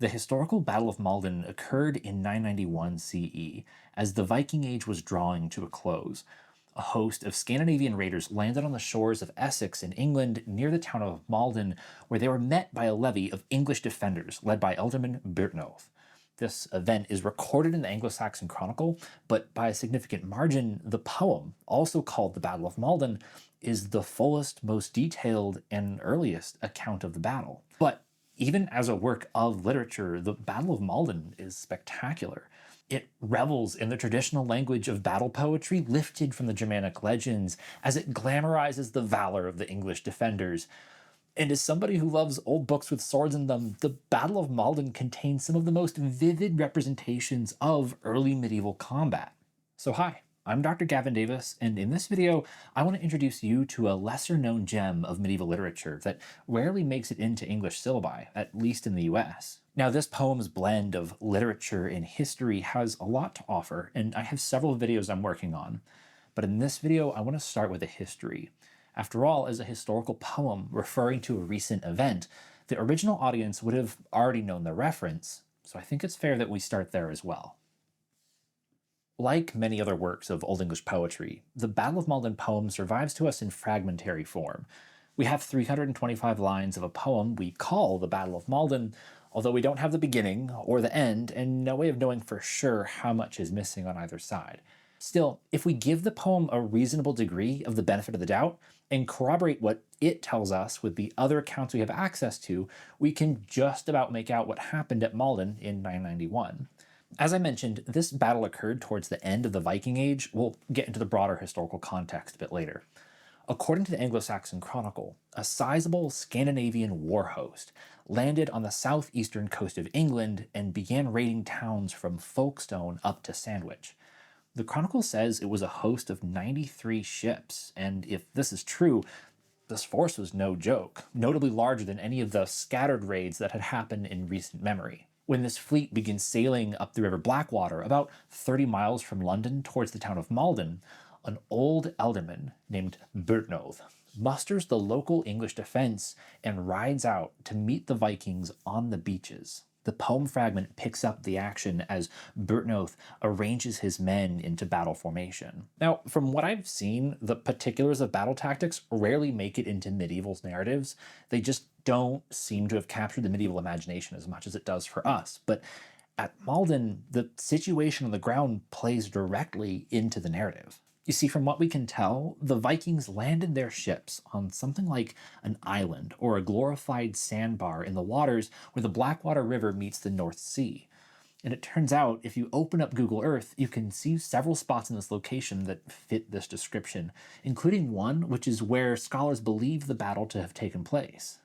The historical Battle of Maldon occurred in 991 CE, as the Viking Age was drawing to a close. A host of Scandinavian raiders landed on the shores of Essex in England near the town of Maldon, where they were met by a levy of English defenders led by Ealdorman Byrhtnoth. This event is recorded in the Anglo-Saxon Chronicle, but by a significant margin, the poem, also called the Battle of Maldon, is the fullest, most detailed, and earliest account of the battle. But even as a work of literature, the Battle of Maldon is spectacular. It revels in the traditional language of battle poetry lifted from the Germanic legends as it glamorizes the valor of the English defenders. And as somebody who loves old books with swords in them, the Battle of Maldon contains some of the most vivid representations of early medieval combat. So hi, I'm Dr. Gavin Davis, and in this video, I want to introduce you to a lesser-known gem of medieval literature that rarely makes it into English syllabi, at least in the US. Now, this poem's blend of literature and history has a lot to offer, and I have several videos I'm working on. But in this video, I want to start with a history. After all, as a historical poem referring to a recent event, the original audience would have already known the reference, so I think it's fair that we start there as well. Like many other works of Old English poetry, the Battle of Maldon poem survives to us in fragmentary form. We have 325 lines of a poem we call the Battle of Maldon, although we don't have the beginning or the end, and no way of knowing for sure how much is missing on either side. Still, if we give the poem a reasonable degree of the benefit of the doubt and corroborate what it tells us with the other accounts we have access to, we can just about make out what happened at Maldon in 991. As I mentioned, this battle occurred towards the end of the Viking Age. We'll get into the broader historical context a bit later. According to the Anglo-Saxon Chronicle, a sizable Scandinavian war host landed on the southeastern coast of England and began raiding towns from Folkestone up to Sandwich. The Chronicle says it was a host of 93 ships, and if this is true, this force was no joke, notably larger than any of the scattered raids that had happened in recent memory. When this fleet begins sailing up the River Blackwater, about 30 miles from London towards the town of Maldon, an old ealdorman named Byrhtnoth musters the local English defense and rides out to meet the Vikings on the beaches. The poem fragment picks up the action as Byrhtnoth arranges his men into battle formation. Now, from what I've seen, the particulars of battle tactics rarely make it into medieval narratives. They just don't seem to have captured the medieval imagination as much as it does for us. But at Maldon, the situation on the ground plays directly into the narrative. You see, from what we can tell, the Vikings landed their ships on something like an island or a glorified sandbar in the waters where the Blackwater River meets the North Sea. And it turns out, if you open up Google Earth, you can see several spots in this location that fit this description, including one which is where scholars believe the battle to have taken place.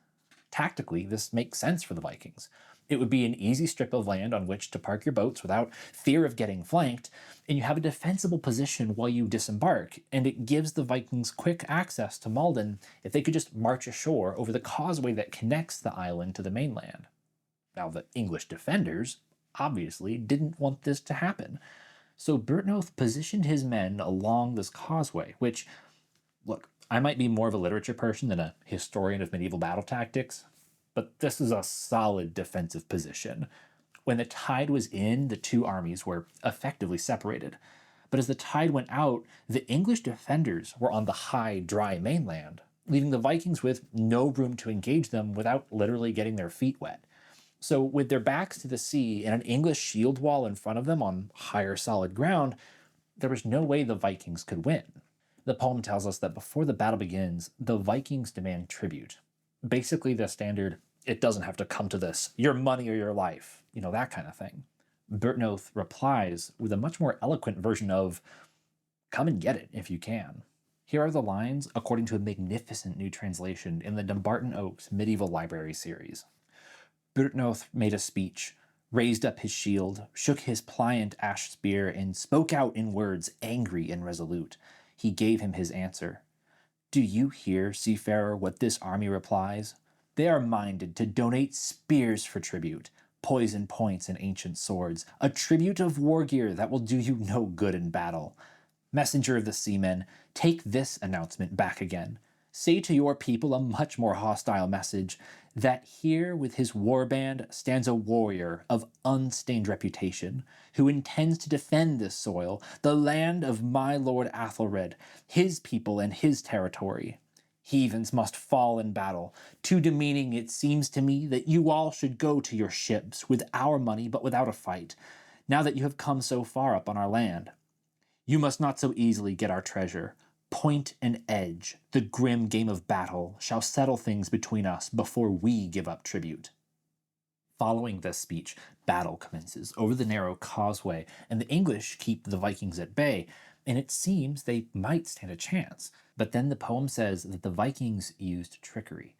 Tactically, this makes sense for the Vikings. It would be an easy strip of land on which to park your boats without fear of getting flanked, and you have a defensible position while you disembark, and it gives the Vikings quick access to Maldon if they could just march ashore over the causeway that connects the island to the mainland. Now, the English defenders obviously didn't want this to happen, so Byrhtnoth positioned his men along this causeway, which, look, I might be more of a literature person than a historian of medieval battle tactics, but this is a solid defensive position. When the tide was in, the two armies were effectively separated. But as the tide went out, the English defenders were on the high, dry mainland, leaving the Vikings with no room to engage them without literally getting their feet wet. So with their backs to the sea and an English shield wall in front of them on higher solid ground, there was no way the Vikings could win. The poem tells us that before the battle begins, the Vikings demand tribute. Basically the standard, it doesn't have to come to this, your money or your life, that kind of thing. Byrhtnoth replies with a much more eloquent version of, come and get it if you can. Here are the lines according to a magnificent new translation in the Dumbarton Oaks Medieval Library series. Byrhtnoth made a speech, raised up his shield, shook his pliant ash spear, and spoke out in words angry and resolute. He gave him his answer. Do you hear, seafarer, what this army replies? They are minded to donate spears for tribute, poisoned points and ancient swords, a tribute of war gear that will do you no good in battle. Messenger of the seamen, take this announcement back again. Say to your people a much more hostile message, that here with his warband stands a warrior of unstained reputation, who intends to defend this soil, the land of my lord Athelred, his people and his territory. Heathens must fall in battle. Too demeaning it seems to me that you all should go to your ships with our money but without a fight, now that you have come so far up on our land. You must not so easily get our treasure. Point and edge, the grim game of battle, shall settle things between us before we give up tribute. Following this speech, battle commences over the narrow causeway, and the English keep the Vikings at bay, and it seems they might stand a chance. But then the poem says that the Vikings used trickery.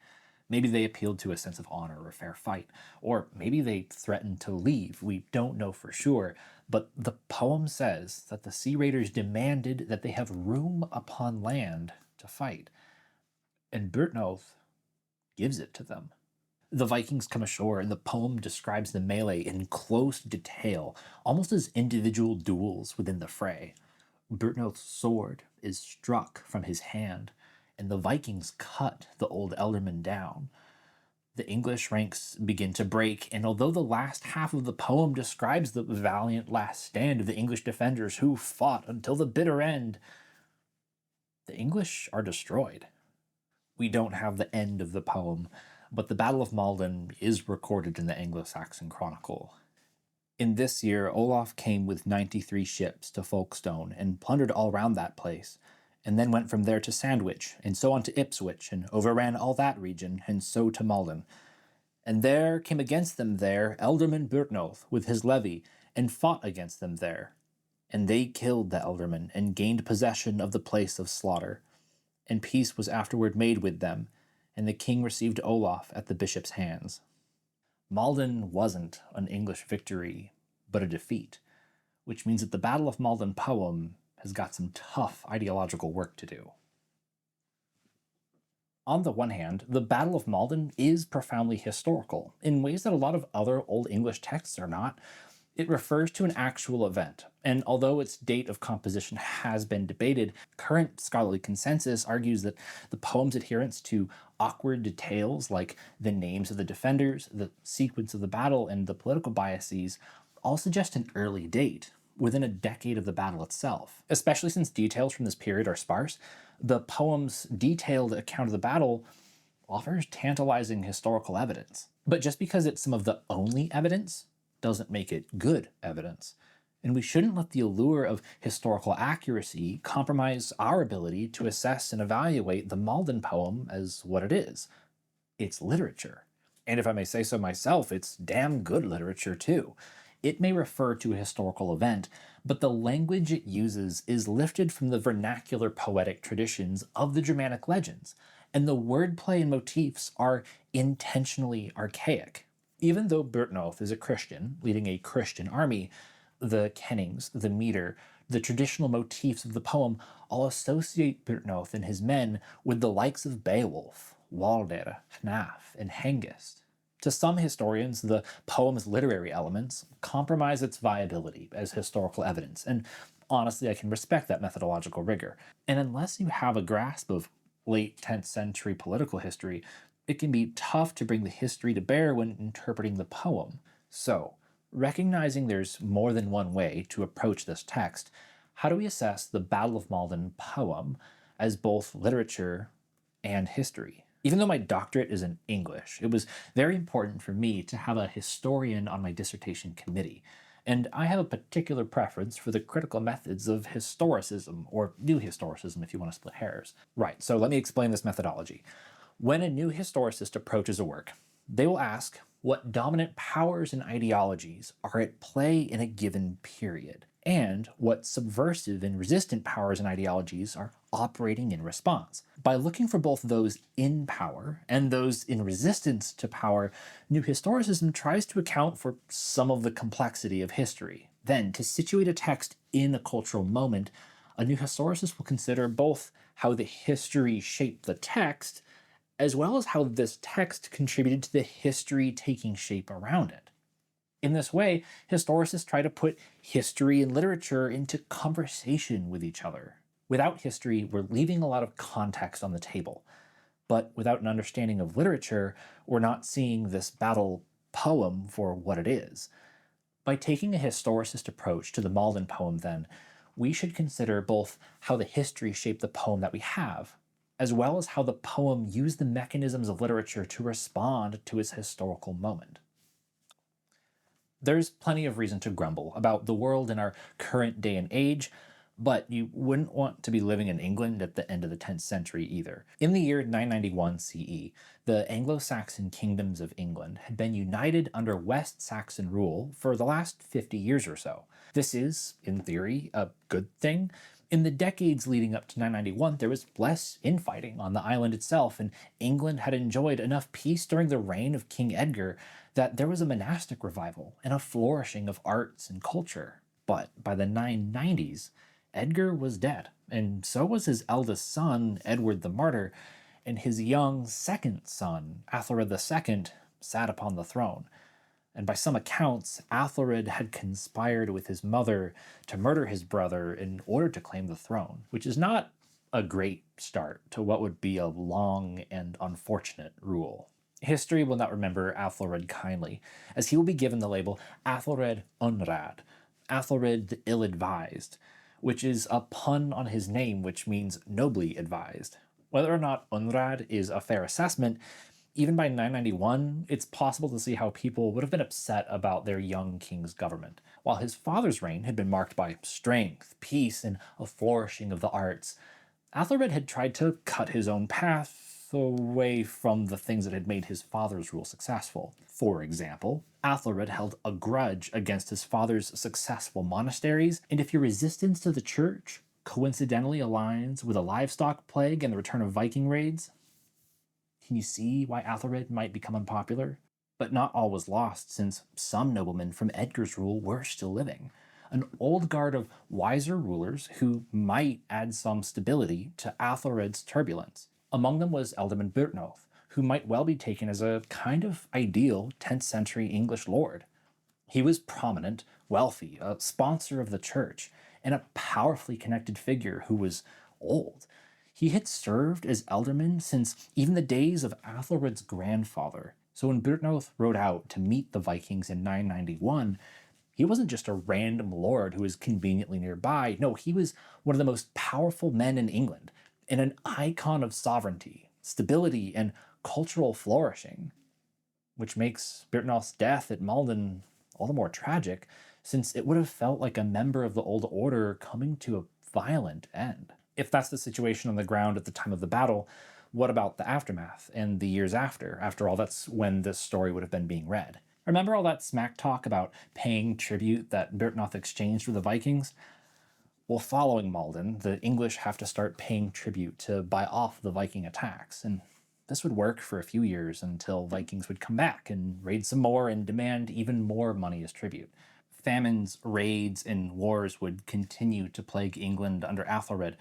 Maybe they appealed to a sense of honor or a fair fight, or maybe they threatened to leave. We don't know for sure, but the poem says that the Sea Raiders demanded that they have room upon land to fight, and Byrhtnoth gives it to them. The Vikings come ashore, and the poem describes the melee in close detail, almost as individual duels within the fray. Byrhtnoth's sword is struck from his hand, and the Vikings cut the old ealdorman down. The English ranks begin to break, and although the last half of the poem describes the valiant last stand of the English defenders who fought until the bitter end, the English are destroyed. We don't have the end of the poem, but the Battle of Maldon is recorded in the Anglo-Saxon Chronicle. In this year, Olaf came with 93 ships to Folkestone and plundered all round that place, and then went from there to Sandwich, and so on to Ipswich, and overran all that region, and so to Maldon. And there came against them there Ealdorman Byrhtnoth with his levy, and fought against them there. And they killed the ealdorman, and gained possession of the place of slaughter. And peace was afterward made with them, and the king received Olaf at the bishop's hands. Maldon wasn't an English victory, but a defeat, which means that the Battle of Maldon poem has got some tough ideological work to do. On the one hand, the Battle of Maldon is profoundly historical, in ways that a lot of other Old English texts are not. It refers to an actual event, and although its date of composition has been debated, current scholarly consensus argues that the poem's adherence to awkward details like the names of the defenders, the sequence of the battle, and the political biases all suggest an early date, within a decade of the battle itself. Especially since details from this period are sparse, the poem's detailed account of the battle offers tantalizing historical evidence. But just because it's some of the only evidence doesn't make it good evidence. And we shouldn't let the allure of historical accuracy compromise our ability to assess and evaluate the Maldon poem as what it is. It's literature. And if I may say so myself, it's damn good literature too. It may refer to a historical event, but the language it uses is lifted from the vernacular poetic traditions of the Germanic legends, and the wordplay and motifs are intentionally archaic. Even though Byrhtnoth is a Christian, leading a Christian army, the kennings, the meter, the traditional motifs of the poem all associate Byrhtnoth and his men with the likes of Beowulf, Walder, Hnaf, and Hengist. To some historians, the poem's literary elements compromise its viability as historical evidence, and honestly, I can respect that methodological rigor. And unless you have a grasp of late 10th century political history, it can be tough to bring the history to bear when interpreting the poem. So, recognizing there's more than one way to approach this text, how do we assess the Battle of Maldon poem as both literature and history? Even though my doctorate is in English, it was very important for me to have a historian on my dissertation committee, and I have a particular preference for the critical methods of historicism, or new historicism if you want to split hairs. Right, so let me explain this methodology. When a new historicist approaches a work, they will ask what dominant powers and ideologies are at play in a given period, and what subversive and resistant powers and ideologies are operating in response. By looking for both those in power and those in resistance to power, New Historicism tries to account for some of the complexity of history. Then, to situate a text in a cultural moment, a New Historicist will consider both how the history shaped the text, as well as how this text contributed to the history taking shape around it. In this way, historicists try to put history and literature into conversation with each other. Without history, we're leaving a lot of context on the table. But without an understanding of literature, we're not seeing this battle poem for what it is. By taking a historicist approach to the Maldon poem, then, we should consider both how the history shaped the poem that we have, as well as how the poem used the mechanisms of literature to respond to its historical moment. There's plenty of reason to grumble about the world in our current day and age, but you wouldn't want to be living in England at the end of the 10th century either. In the year 991 CE, the Anglo-Saxon kingdoms of England had been united under West Saxon rule for the last 50 years or so. This is, in theory, a good thing. In the decades leading up to 991, there was less infighting on the island itself, and England had enjoyed enough peace during the reign of King Edgar that there was a monastic revival and a flourishing of arts and culture. But by the 990s, Edgar was dead, and so was his eldest son, Edward the Martyr, and his young second son, Athelred II, sat upon the throne. And by some accounts, Athelred had conspired with his mother to murder his brother in order to claim the throne, which is not a great start to what would be a long and unfortunate rule. History will not remember Athelred kindly, as he will be given the label Athelred Unrad, Athelred the Ill-Advised, which is a pun on his name, which means nobly advised. Whether or not Unrad is a fair assessment, even by 991, it's possible to see how people would have been upset about their young king's government. While his father's reign had been marked by strength, peace, and a flourishing of the arts, Athelred had tried to cut his own path away from the things that had made his father's rule successful. For example, Athelred held a grudge against his father's successful monasteries, and if your resistance to the church coincidentally aligns with a livestock plague and the return of Viking raids, can you see why Athelred might become unpopular? But not all was lost, since some noblemen from Edgar's rule were still living. An old guard of wiser rulers who might add some stability to Athelred's turbulence. Among them was Ealdorman Byrhtnoth, who might well be taken as a kind of ideal 10th century English lord. He was prominent, wealthy, a sponsor of the church, and a powerfully connected figure who was old. He had served as ealdorman since even the days of Athelred's grandfather. So when Byrhtnoth rode out to meet the Vikings in 991, he wasn't just a random lord who was conveniently nearby. No, he was one of the most powerful men in England, and an icon of sovereignty, stability, and cultural flourishing, which makes Byrhtnoth's death at Maldon all the more tragic, since it would have felt like a member of the Old Order coming to a violent end. If that's the situation on the ground at the time of the battle, what about the aftermath and the years after? After all, that's when this story would have been being read. Remember all that smack talk about paying tribute that Byrhtnoth exchanged with the Vikings? Well, following Maldon, the English have to start paying tribute to buy off the Viking attacks, and this would work for a few years until Vikings would come back and raid some more and demand even more money as tribute. Famines, raids, and wars would continue to plague England under Athelred,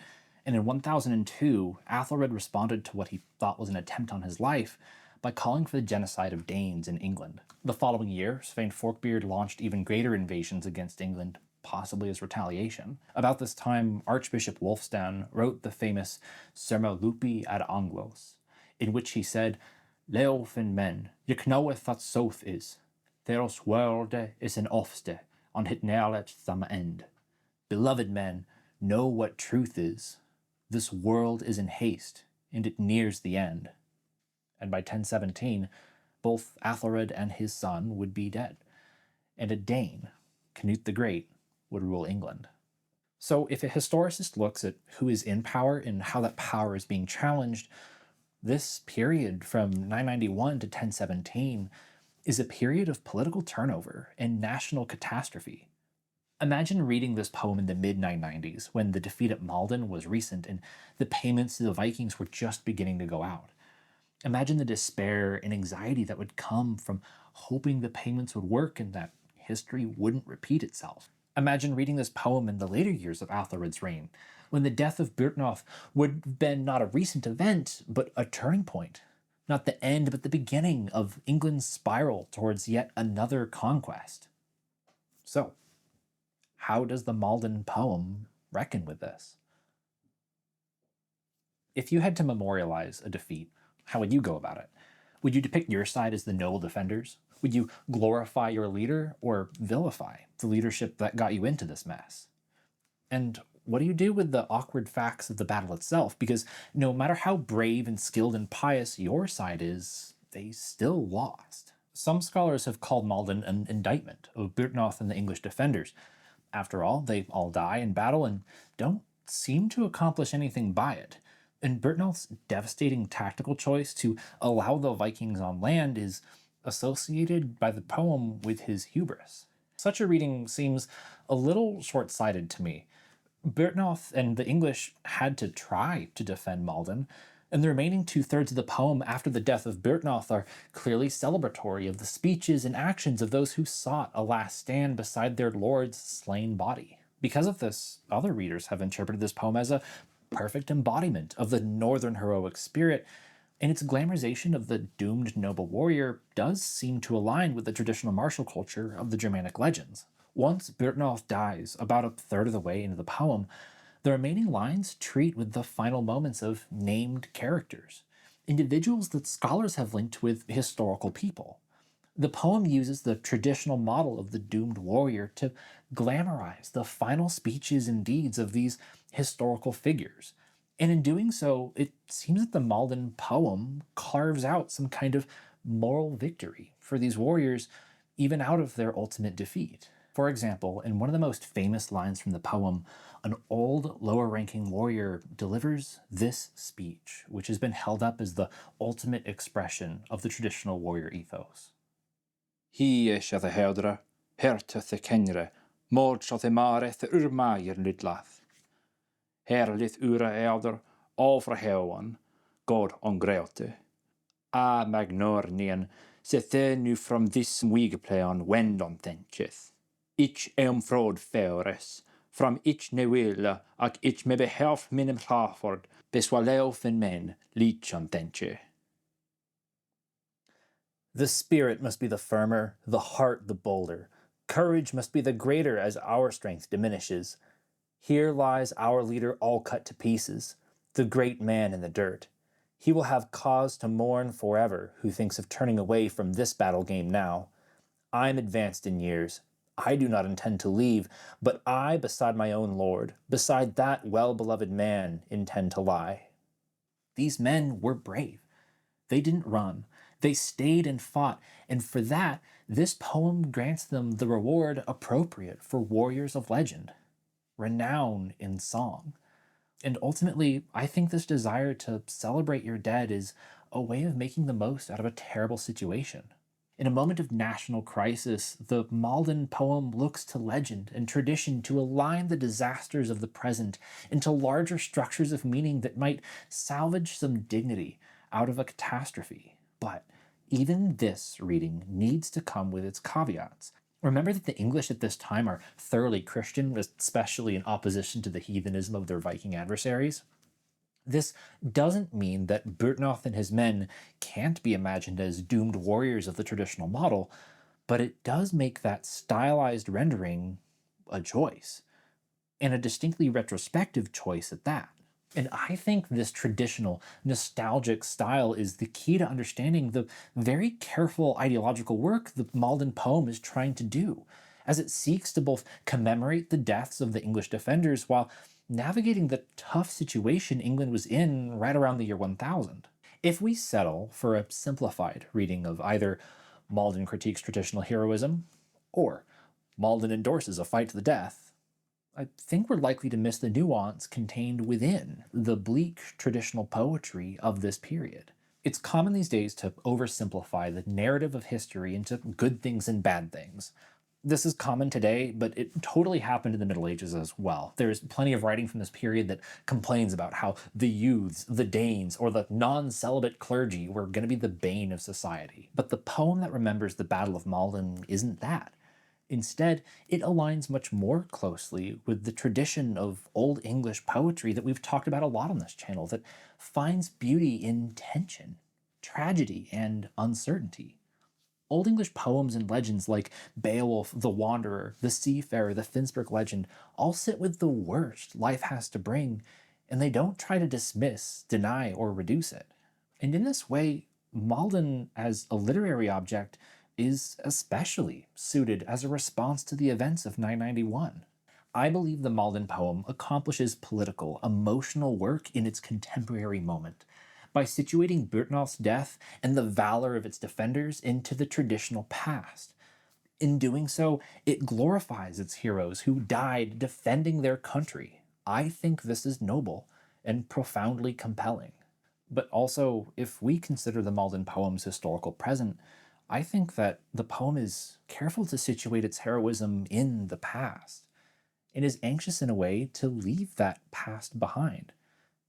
and in 1002, Athelred responded to what he thought was an attempt on his life by calling for the genocide of Danes in England. The following year, Svein Forkbeard launched even greater invasions against England, possibly as retaliation. About this time, Archbishop Wulfstan wrote the famous Sermo Lupi ad Anglos, in which he said, Leofin men, ye knoweth that soth is. Theros worlde is an ofste, on hit nearlet thum end. Beloved men, know what truth is. This world is in haste, and it nears the end. And by 1017, both Athelred and his son would be dead, and a Dane, Canute the Great, would rule England. So if a historicist looks at who is in power and how that power is being challenged, this period from 991 to 1017 is a period of political turnover and national catastrophe. Imagine reading this poem in the mid-990s, when the defeat at Maldon was recent and the payments to the Vikings were just beginning to go out. Imagine the despair and anxiety that would come from hoping the payments would work and that history wouldn't repeat itself. Imagine reading this poem in the later years of Athelred's reign, when the death of Byrhtnoth would have been not a recent event, but a turning point. Not the end, but the beginning of England's spiral towards yet another conquest. So, how does the Maldon poem reckon with this? If you had to memorialize a defeat, how would you go about it? Would you depict your side as the noble defenders? Would you glorify your leader or vilify the leadership that got you into this mess? And what do you do with the awkward facts of the battle itself? Because no matter how brave and skilled and pious your side is, they still lost. Some scholars have called Maldon an indictment of Byrhtnoth and the English defenders. After all, they all die in battle and don't seem to accomplish anything by it. And Byrhtnoth's devastating tactical choice to allow the Vikings on land is associated by the poem with his hubris. Such a reading seems a little short-sighted to me. Byrhtnoth and the English had to try to defend Maldon, and the remaining two-thirds of the poem after the death of Byrhtnoth are clearly celebratory of the speeches and actions of those who sought a last stand beside their lord's slain body. Because of this, other readers have interpreted this poem as a perfect embodiment of the northern heroic spirit, and its glamorization of the doomed noble warrior does seem to align with the traditional martial culture of the Germanic legends. Once Byrhtnoth dies, about a third of the way into the poem, the remaining lines treat with the final moments of named characters, individuals that scholars have linked with historical people. The poem uses the traditional model of the doomed warrior to glamorize the final speeches and deeds of these historical figures. And in doing so, it seems that the Maldon poem carves out some kind of moral victory for these warriors, even out of their ultimate defeat. For example, in one of the most famous lines from the poem, an old, lower-ranking warrior delivers this speech, which has been held up as the ultimate expression of the traditional warrior ethos. Hi eisiau the heldra, herteth the kenre, mod shall the mareth the urmaier lidlath. Herlith ura elder, all fra hewan, God on greote. A magnornian, sethe nu from this wigpleon wend on thencheth. Ich frod feores, from ich newilla, ac ich me behelf minim raford, beswaleo fin men, lich on thenche. The spirit must be the firmer, the heart the bolder. Courage must be the greater as our strength diminishes. Here lies our leader all cut to pieces, the great man in the dirt. He will have cause to mourn forever who thinks of turning away from this battle game now. I'm advanced in years. I do not intend to leave, but I, beside my own lord, beside that well-beloved man, intend to lie. These men were brave. They didn't run. They stayed and fought, and for that, this poem grants them the reward appropriate for warriors of legend, renown in song. And ultimately, I think this desire to celebrate your dead is a way of making the most out of a terrible situation. In a moment of national crisis, the Maldon poem looks to legend and tradition to align the disasters of the present into larger structures of meaning that might salvage some dignity out of a catastrophe. But even this reading needs to come with its caveats. Remember that the English at this time are thoroughly Christian, especially in opposition to the heathenism of their Viking adversaries. This doesn't mean that Byrhtnoth and his men can't be imagined as doomed warriors of the traditional model, but it does make that stylized rendering a choice, and a distinctly retrospective choice at that. And I think this traditional, nostalgic style is the key to understanding the very careful ideological work the Maldon poem is trying to do, as it seeks to both commemorate the deaths of the English defenders while navigating the tough situation England was in right around the year 1000. If we settle for a simplified reading of either Maldon critiques traditional heroism or Maldon endorses a fight to the death, I think we're likely to miss the nuance contained within the bleak traditional poetry of this period. It's common these days to oversimplify the narrative of history into good things and bad things. This is common today, but it totally happened in the Middle Ages as well. There's plenty of writing from this period that complains about how the youths, the Danes, or the non-celibate clergy were going to be the bane of society. But the poem that remembers the Battle of Maldon isn't that. Instead, it aligns much more closely with the tradition of Old English poetry that we've talked about a lot on this channel that finds beauty in tension, tragedy, and uncertainty. Old English poems and legends like Beowulf, the Wanderer, the Seafarer, the Finnsburg legend all sit with the worst life has to bring and they don't try to dismiss, deny, or reduce it. And in this way, Maldon as a literary object is especially suited as a response to the events of 991. I believe the Maldon poem accomplishes political, emotional work in its contemporary moment by situating Byrhtnoth's death and the valor of its defenders into the traditional past. In doing so, it glorifies its heroes who died defending their country. I think this is noble and profoundly compelling. But also, if we consider the Maldon poem's historical present, I think that the poem is careful to situate its heroism in the past, and is anxious in a way to leave that past behind,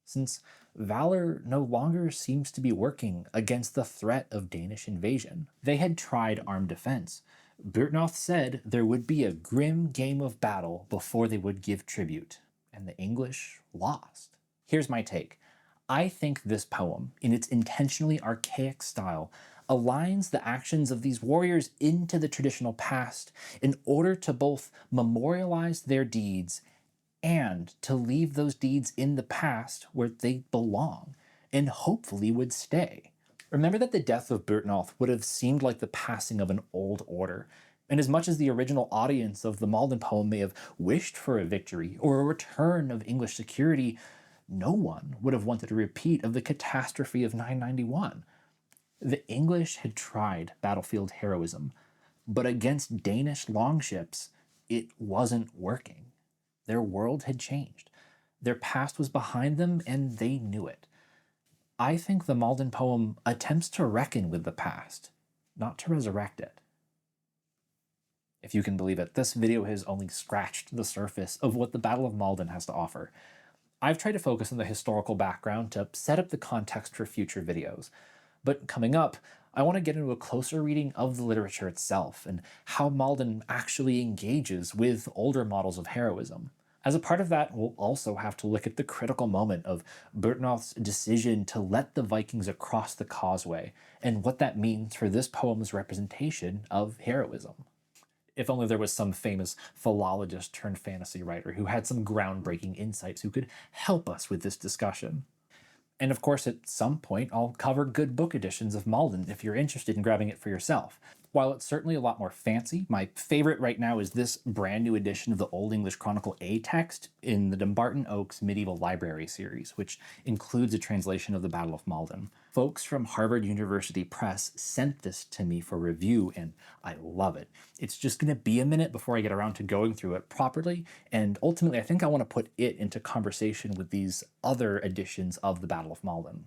since valor no longer seems to be working against the threat of Danish invasion. They had tried armed defense. Byrhtnoth said there would be a grim game of battle before they would give tribute, and the English lost. Here's my take. I think this poem, in its intentionally archaic style, aligns the actions of these warriors into the traditional past in order to both memorialize their deeds and to leave those deeds in the past where they belong and hopefully would stay. Remember that the death of Byrhtnoth would have seemed like the passing of an old order, and as much as the original audience of the Maldon poem may have wished for a victory or a return of English security, no one would have wanted a repeat of the catastrophe of 991. The English had tried battlefield heroism, but against Danish longships, it wasn't working. Their world had changed. Their past was behind them, and they knew it. I think the Maldon poem attempts to reckon with the past, not to resurrect it. If you can believe it, this video has only scratched the surface of what the Battle of Maldon has to offer. I've tried to focus on the historical background to set up the context for future videos. But coming up, I want to get into a closer reading of the literature itself and how Maldon actually engages with older models of heroism. As a part of that, we'll also have to look at the critical moment of Byrhtnoth's decision to let the Vikings across the causeway and what that means for this poem's representation of heroism. If only there was some famous philologist turned fantasy writer who had some groundbreaking insights who could help us with this discussion. And of course, at some point, I'll cover good book editions of Maldon if you're interested in grabbing it for yourself. While it's certainly a lot more fancy, my favorite right now is this brand new edition of the Old English Chronicle A text in the Dumbarton Oaks Medieval Library series, which includes a translation of the Battle of Maldon. Folks from Harvard University Press sent this to me for review, and I love it. It's just going to be a minute before I get around to going through it properly, and ultimately I think I want to put it into conversation with these other editions of the Battle of Maldon.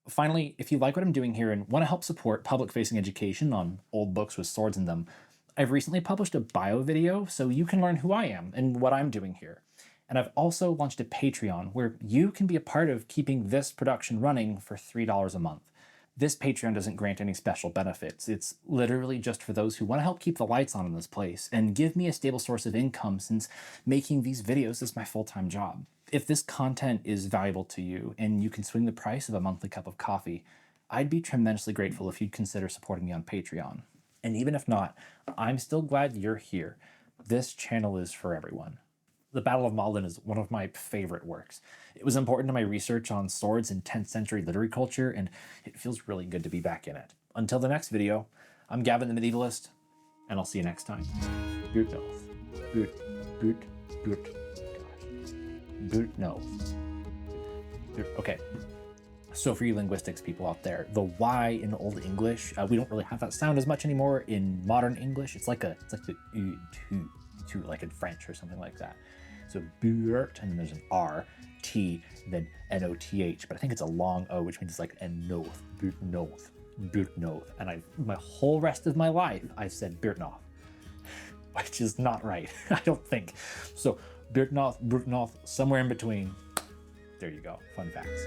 Finally, if you like what I'm doing here and want to help support public-facing education on old books with swords in them, I've recently published a bio video so you can learn who I am and what I'm doing here. And I've also launched a Patreon where you can be a part of keeping this production running for $3 a month. This Patreon doesn't grant any special benefits. It's literally just for those who want to help keep the lights on in this place and give me a stable source of income, since making these videos is my full-time job. If this content is valuable to you and you can swing the price of a monthly cup of coffee, I'd be tremendously grateful if you'd consider supporting me on Patreon. And even if not, I'm still glad you're here. This channel is for everyone. The Battle of Maldon is one of my favorite works. It was important to my research on swords in 10th century literary culture, and it feels really good to be back in it. Until the next video, I'm Gavin the Medievalist, and I'll see you next time. Byrhtnoth. Okay. So for you linguistics people out there, the Y in Old English, we don't really have that sound as much anymore in modern English. It's like the to like in French or something like that. So Byrt, and then there's an R, T, then N-O-T-H, but I think it's a long O, which means it's like N-Noth, Byrhtnoth, Byrhtnoth. And my whole rest of my life, I've said Byrhtnoth, which is not right, I don't think. So Byrhtnoth, somewhere in between. There you go, fun facts.